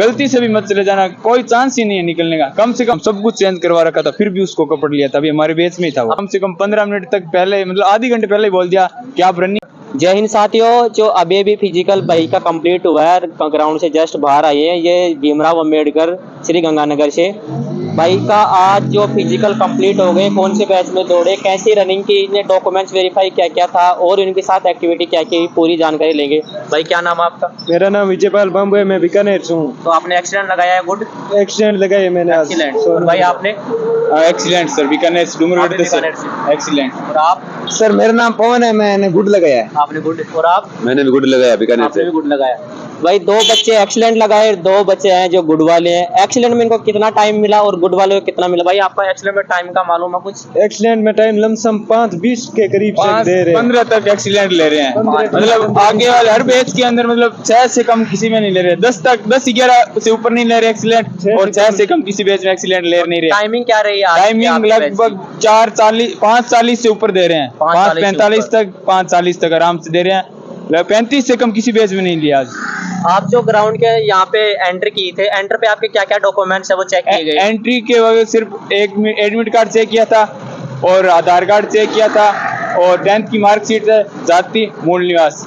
गलती से भी मत चले जाना, कोई चांस ही नहीं है निकलने का। कम से कम सब कुछ चेंज करवा रखा था, फिर भी उसको कपड़ लिया था। अभी हमारे बेच में ही था वो। कम से कम 15 मिनट तक पहले, मतलब आधी घंटे पहले ही बोल दिया कि आप रनिंग। जय हिंद साथियों, जो अभी फिजिकल भाई का कंप्लीट हुआ है, ग्राउंड से जस्ट बाहर आए हैं, ये भीमराव अंबेडकर श्री गंगानगर से। भाई का आज जो फिजिकल कंप्लीट हो गए, कौन से बैच में दौड़े, कैसी रनिंग की, इन्हें डॉक्यूमेंट्स वेरीफाई क्या क्या था और इनके साथ एक्टिविटी क्या क्या, पूरी जानकारी लेंगे। भाई क्या नाम है आपका? मेरा नाम विजयपाल बम्बू है, मैं बीकानेर से हूँ। तो आपने एक्सीडेंट लगाया है? गुड एक्सीडेंट लगाया है मैंने आज। एक्सीलेंट। भाई आपने? एक्सीलेंट सर, बीकानेर से, डूमरगढ़ से। एक्सीलेंट। और आप? सर मेरा नाम पवन है, मैंने गुड लगाया है। आपने गुड। और आप? मैंने भी गुड लगाया बीकानेर से। आपने भी गुड लगाया। भाई दो बच्चे एक्सीलेंट लगाए, दो बच्चे हैं जो गुड वाले हैं। एक्सीलेंट में इनको कितना टाइम मिला और गुड वाले को कितना मिला? भाई आपका एक्सीलेंट में टाइम का मालूम है कुछ? एक्सीडेंट में टाइम लमसम 5:20 के करीब से दे रहे हैं। 15 तक एक्सीलेंट ले रहे हैं। मतलब आगे वाले हर बैच के अंदर, मतलब 6 से कम किसी में नहीं ले रहे। 10-11 से ऊपर नहीं ले रहे एक्सीलेंट, और 6 से कम किसी बैच में एक्सीलेंट ले नहीं रहे। टाइमिंग क्या रही है? टाइमिंग लगभग 5:40 से ऊपर दे रहे हैं। 5:45 तक, 5:40 तक आराम से दे रहे हैं। 35 से कम किसी बैच में नहीं लिया आज। आप जो ग्राउंड के यहाँ पे एंटर किए थे, एंटर पे आपके क्या क्या डॉक्यूमेंट्स है वो चेक किए गए? एंट्री के वजह सिर्फ एक एडमिट कार्ड चेक किया था और आधार कार्ड चेक किया था और 10th की मार्कशीट है, जाति, मूल निवास।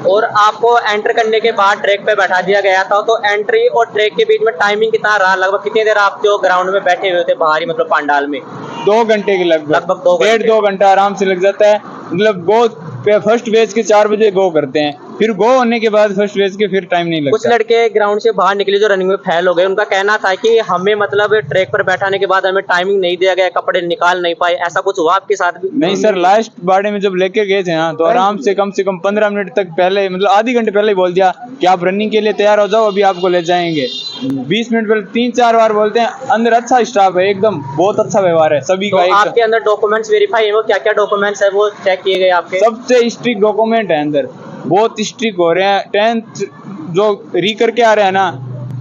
और आपको एंटर करने के बाद ट्रैक पे बैठा दिया गया था। तो एंट्री और ट्रैक के बीच में टाइमिंग कितना रहा? लगभग कितनी देर आप जो ग्राउंड में बैठे हुए थे बाहरी, मतलब पंडाल में? 2 घंटे के लगभग 1.5-2 घंटा आराम से लग जाता है। मतलब गो फर्स्ट बेच के 4 बजे गो करते हैं, फिर गो होने के बाद फर्स्ट बेच के फिर टाइम नहीं लगता। कुछ लड़के ग्राउंड से बाहर निकले जो रनिंग में फेल हो गए, उनका कहना था कि हमें मतलब ट्रैक पर बैठाने के बाद हमें टाइमिंग नहीं दिया गया, कपड़े निकाल नहीं पाए। ऐसा कुछ हुआ आपके साथ भी? नहीं सर, लास्ट बाड़े में जब लेके गए थे ना, तो आराम से कम 15 मिनट तक पहले, मतलब आधी घंटे पहले ही बोल दिया कि आप रनिंग के लिए तैयार हो जाओ, अभी आपको ले जाएंगे। 20 मिनट पहले 3-4 बार बोलते हैं। अंदर अच्छा स्टाफ है, एकदम बहुत अच्छा व्यवहार है सभी का। तो आपके अंदर डॉक्यूमेंट्स वेरीफाई है, वो क्या क्या डॉक्यूमेंट्स है वो चेक किए गए आपके? सबसे स्ट्रिक्ट डॉक्यूमेंट है अंदर, बहुत स्ट्रिक्ट हो रहे हैं। 10th जो री करके आ रहे हैं ना,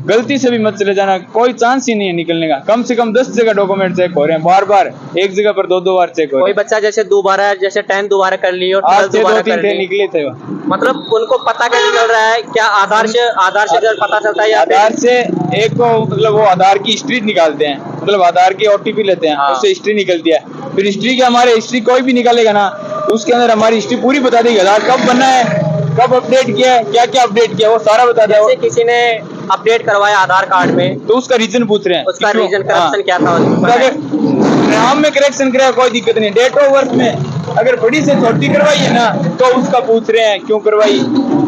गलती से भी मत चले जाना, कोई चांस ही नहीं है निकलने का। कम से कम 10 जगह डॉक्यूमेंट चेक हो रहे हैं, बार एक जगह पर 2 बार चेक हो रहे हैं। कोई बच्चा जैसे दोबारा, जैसे 10 दोबारा कर ली और 12 दोबारा कर ली, निकले थे। मतलब उनको पता कैसे चल रहा है? क्या आधार से पता चलता है या आधार से? एक को मतलब वो आधार की हिस्ट्री निकालते हैं, मतलब आधार की OTP लेते हैं, उससे हिस्ट्री निकलती है। फिर हिस्ट्री के हमारे हिस्ट्री कोई भी निकालेगा ना, तो उसके अंदर हमारी हिस्ट्री पूरी बता देगी। आधार कब बना है, कब अपडेट किया है, क्या क्या अपडेट किया, वो सारा बता देगा। जैसे किसी ने अपडेट करवाया आधार कार्ड में, तो उसका रीजन पूछ रहे हैं, उसका रीजन करप्शन क्या था? नाम में करेक्शन कराया कोई दिक्कत नहीं। डेट ऑफ बर्थ में अगर बड़ी से छोटी करवाई है ना, तो उसका पूछ रहे हैं क्यों करवाई,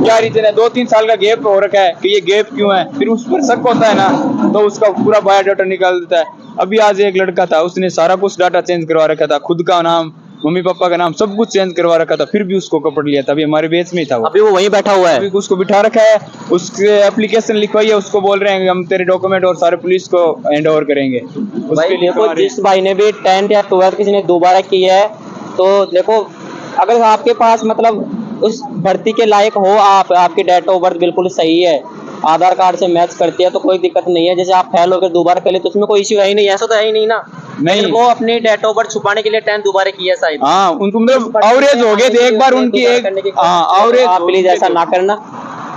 क्या रीजन है। 2-3 साल का गैप हो रखा है कि ये गैप क्यों है, फिर उस पर शक होता है ना, तो उसका पूरा बायोडाटा निकाल देता है। अभी आज एक लड़का था, उसने सारा कुछ डाटा चेंज करवा रखा था, खुद का नाम, मम्मी पापा का नाम, सब कुछ चेंज करवा रखा था, फिर भी उसको कपड़ लिया था। अभी हमारे बेच में ही था वो। अभी वो वहीं बैठा हुआ है, अभी उसको बिठा रखा है, उसके एप्लीकेशन लिखवाई है, उसको बोल रहे हैं कि हम तेरे डॉक्यूमेंट और सारे पुलिस को हैंड ओवर करेंगे। उसके लिए देखो, जिस भाई ने भी 10th या 12th किसी ने दोबारा किया है, तो देखो अगर आपके पास मतलब उस भर्ती के लायक हो, आपकी डेट ऑफ बर्थ बिल्कुल सही है, आधार कार्ड से मैच करती है, तो कोई दिक्कत नहीं है। जैसे आप फेल होकर दोबारा कर ले तो उसमें कोई इश्यू है ही नहीं, ऐसा तो है ही नहीं ना। नहीं, वो अपनी डेट ऑफ बर्थ छुपाने के लिए 10 दोबारा किया शायद। हाँ, उनको मतलब एवरेज हो गए थे एक बार उनकी, एवरेज। आप प्लीज ऐसा ना करना।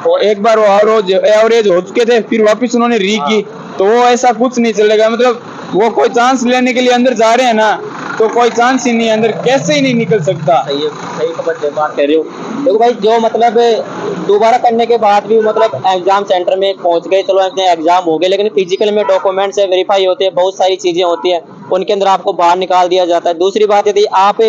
और एक बार वो एवरेज हो चुके थे, फिर वापस उन्होंने री की, तो वो ऐसा कुछ नहीं चलेगा। मतलब वो कोई चांस लेने के लिए अंदर जा रहे हैं ना, तो कोई चांस ही नहीं, अंदर कैसे ही नहीं निकल सकता। सही है, सही खबर बात कह रहे हो। देखो भाई, जो मतलब दोबारा करने के बाद भी मतलब एग्जाम सेंटर में पहुंच गए, चलो अपने एग्जाम हो गए, लेकिन फिजिकल में डॉक्यूमेंट्स वेरीफाई होते हैं, बहुत सारी चीजें होती हैं, उनके अंदर आपको बाहर निकाल दिया जाता है। दूसरी बात यदि आप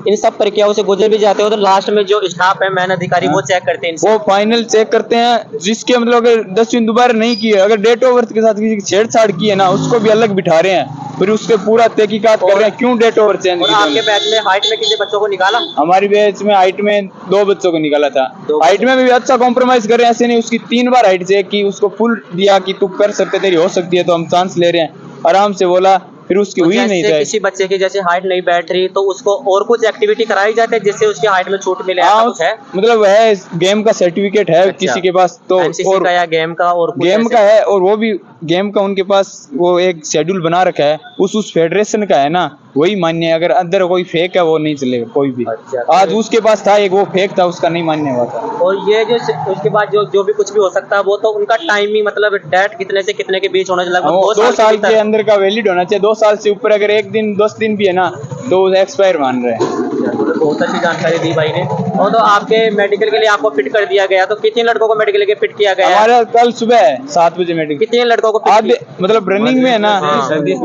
इन सब प्रक्रियाओं से गुजर भी जाते हो, तो लास्ट में जो स्टाफ है, मैन अधिकारी, वो चेक करते हैं, वो फाइनल चेक करते हैं। जिसके मतलब अगर 10वीं दोबारा नहीं की है, अगर डेट ऑफ बर्थ के साथ किसी की छेड़छाड़ की है ना, उसको भी अलग बिठा रहे हैं, फिर उसके पूरा तहकीकात कर रहे हैं क्यों डेट ऑफ बर्थ चेंज की। आपके बैच में हाइट में कितने बच्चों को निकाला? हमारी बैच में हाइट में 2 बच्चों को निकाला था। हाइट में भी अच्छा कॉम्प्रोमाइज कर रहे हैं, ऐसे नहीं। उसकी 3 बार हाइट चेक की, उसको फुल दिया कि तू कर सकते, तेरी हो सकती है, तो हम चांस ले रहे हैं, आराम से बोला, फिर उसकी हुई नहीं था। किसी बच्चे की जैसे हाइट नहीं बैठ रही, तो उसको और कुछ एक्टिविटी कराई जाती है जिससे उसकी हाइट में छूट मिले? हाँ, कुछ है मतलब है, गेम का सर्टिफिकेट है किसी के पास, तो एनसीसी का या गेम का, और गेम का है, और वो भी गेम का उनके पास वो एक शेड्यूल बना रखा है, उस फेडरेशन का है ना, वही मान्य है। अगर अंदर कोई फेक है वो नहीं चलेगा कोई भी। अच्छा। आज उसके पास था एक, वो फेक था, उसका नहीं मान्य हुआ था। और ये जो उसके बाद जो भी कुछ भी हो सकता है वो तो उनका टाइमिंग मतलब डेट कितने से कितने के बीच होना चाहिए, लगभग वो 2 साल भीतर? के अंदर का वैलिड होना चाहिए। 2 साल से ऊपर अगर 1 दिन 10 दिन भी है ना तो एक्सपायर मान रहे हैं। तो बहुत अच्छी जानकारी दी भाई ने। और तो आपके मेडिकल के लिए आपको फिट कर दिया गया, तो कितने लड़कों को मेडिकल के लिए फिट किया गया है? हमारा कल सुबह 7 बजे मेडिकल। कितने लड़कों को fit आधे मतलब रनिंग में है ना,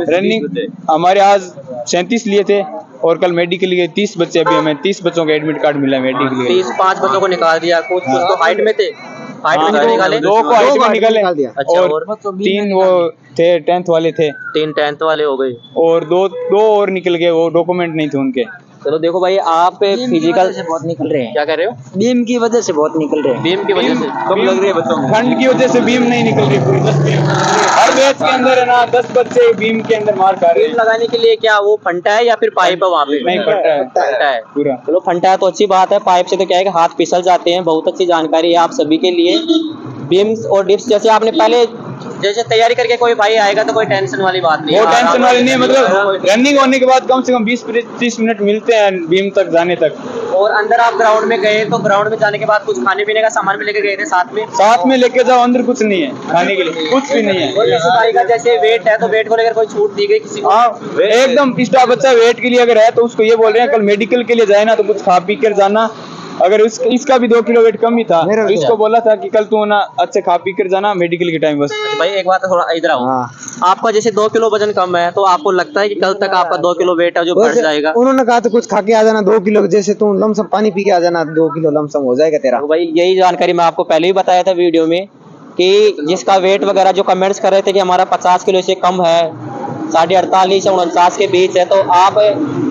रनिंग हमारे आज 37 लिए थे और कल मेडिकल के 30 बच्चे, अभी हमें 30 बच्चों का एडमिट कार्ड मिला है मेडिकल के। 5 बच्चों को निकाल दिया। कुछ तो हाइट में थे, हाइट में कितने निकाले? 2 को हाइट में निकाले अच्छा, और 3 वो थे 10th वाले थे 3 10th वाले हो गए। और दो और निकल गए, वो डॉक्यूमेंट नहीं थे उनके। चलो देखो भाई, आप फिजिकल से बहुत निकल रहे हैं। क्या कह रहे हो? बीम की वजह से बहुत निकल रहे हैं। बीम की वजह से कब लग रही है बच्चों को? ठंड की वजह से बीम नहीं निकल रही पूरी 10 बीम। हर बैच के अंदर है ना 10 बच्चे बीम के अंदर मार खा रहे बीम हैं। लगाने के लिए क्या वो फंटा है या फिर पाइप है वहाँ पे? नहीं, फंटा है। फंटा है पूरा। चलो, फंटा है तो अच्छी बात है। पाइप से तो क्या है कि हाथ फिसल जाते हैं। बहुत अच्छी जानकारी है आप सभी के लिए। बीम्स और डिप्स जैसे आपने पहले जैसे तैयारी करके कोई भाई आएगा तो कोई टेंशन वाली बात नहीं वो है। टेंशन वाली नहीं है, मतलब रनिंग होने के बाद कम से कम 20-30 मिनट मिलते हैं बीम तक जाने तक। और अंदर आप ग्राउंड में गए तो ग्राउंड में जाने के बाद कुछ खाने पीने का सामान भी लेके गए थे साथ में? लेके जाओ, अंदर कुछ नहीं है खाने के लिए, कुछ भी नहीं और है। किसी भाई का जैसे वेट है तो वेट को लेकर कोई छूट दी गई किसी को? हाँ, एकदम स्टाफ बच्चा वेट के लिए अगर है तो उसको ये बोल रहे हैं कल मेडिकल के लिए जाए ना तो कुछ खा पी कर जाना। अगर इसका भी 2 किलो वेट कम ही था तो इसको बोला था कि कल तू ना अच्छे खा पी कर जाना मेडिकल के टाइम बस। भाई एक बात थोड़ा इधर आओ। आपका जैसे 2 किलो वजन कम है तो आपको लगता है कि कल तक आपका 2 किलो वेट है जो बढ़ जाएगा? उन्होंने कहा तो कुछ खा के आ जाना 2 किलो, जैसे तू लमसम पानी पी के आ जाना 2 किलो लमसम हो जाएगा तेरा। तो भाई यही जानकारी मैं आपको पहले ही बताया था वीडियो में कि जिसका वेट वगैरह जो कमेंट्स कर रहे थे कि हमारा 50 किलो से कम है, 48 या 49 के बीच है, तो आप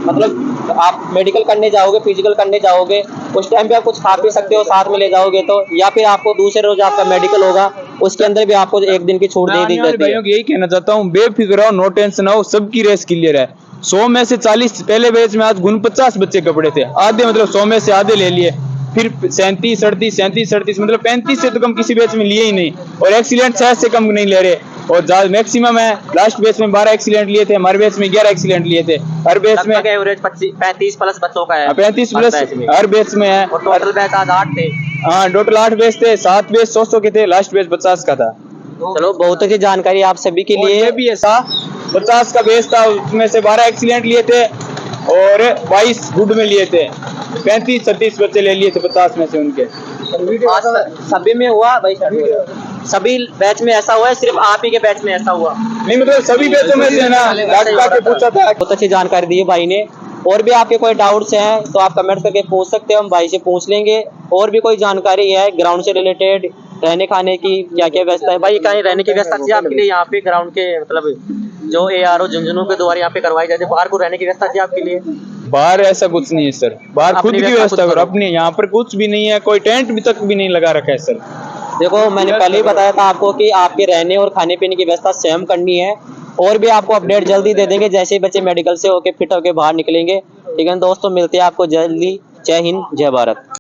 मतलब आप मेडिकल करने जाओगे, फिजिकल करने जाओगे, उस टाइम पे आप कुछ खा पी सकते हो साथ में ले जाओगे तो, या फिर आपको दूसरे रोज आपका मेडिकल होगा उसके अंदर भी आपको 1 दिन की छूट दे दी जाती है। भाइयों को यही कहना चाहता हूँ, बेफिक्र रहो, नो टेंशन हो, सबकी रेस क्लियर है। 100 में से 40 पहले बैच में आज 49 बच्चे कपड़े थे, आधे मतलब 100 में से आधे ले लिए, फिर 37 38 मतलब 35 से तो कम किसी बैच में लिए ही नहीं, और एक्सीलेंट 6 से कम नहीं ले रहे, और मैक्सिमम है लास्ट बैच में 12 एक्सीलेंट लिए थे, हमारे बैच में 11 एक्सीलेंट लिए थे। हर बैच में एवरेज 35 प्लस बच्चों का है, 35 प्लस हर बैच में है। और टोटल बैच आज 8 थे। हाँ, टोटल 8 बैच थे, 7 बैच 100 के थे, लास्ट बैच 50 का था। चलो, बहुत अच्छी जानकारी आप सभी के लिए। ये भी ऐसा 50 का बैच था, उसमें से 12 एक्सीलेंट लिए थे और 22 गुड में लिए थे, 35-36 बच्चे ले लिए थे 50 में से उनके। सभी में हुआ भाई? सभी बैच में ऐसा हुआ है, सिर्फ आप ही के बैच में ऐसा हुआ? नहीं, मतलब सभी बैचों में से ना डॉक्टर के पूछा था। बहुत अच्छी जानकारी दी है भाई ने। और भी आपके कोई डाउट्स हैं तो आप कमेंट करके पूछ सकते हो, हम भाई से पूछ लेंगे। और भी कोई जानकारी है ग्राउंड से रिलेटेड, रहने खाने की क्या क्या व्यवस्था है? भाई कहीं रहने की व्यवस्था थी आपके लिए यहाँ पे ग्राउंड के, मतलब जो ARO झुंझुनू के द्वारा यहाँ पे करवाई जाती है, बाहर को रहने की व्यवस्था थी आपके लिए? बाहर ऐसा कुछ नहीं है सर, बाहर खुद की व्यवस्था करो अपनी, यहाँ पर कुछ भी नहीं है, कोई टेंट भी तक भी नहीं लगा रखा है सर। देखो, मैंने पहले ही बताया था आपको कि आपके रहने और खाने पीने की व्यवस्था स्वयं करनी है। और भी आपको अपडेट जल्दी दे देंगे जैसे ही बच्चे मेडिकल से होके फिट होके बाहर निकलेंगे। ठीक है दोस्तों, मिलते हैं आपको जल्दी। जय हिंद, जय भारत।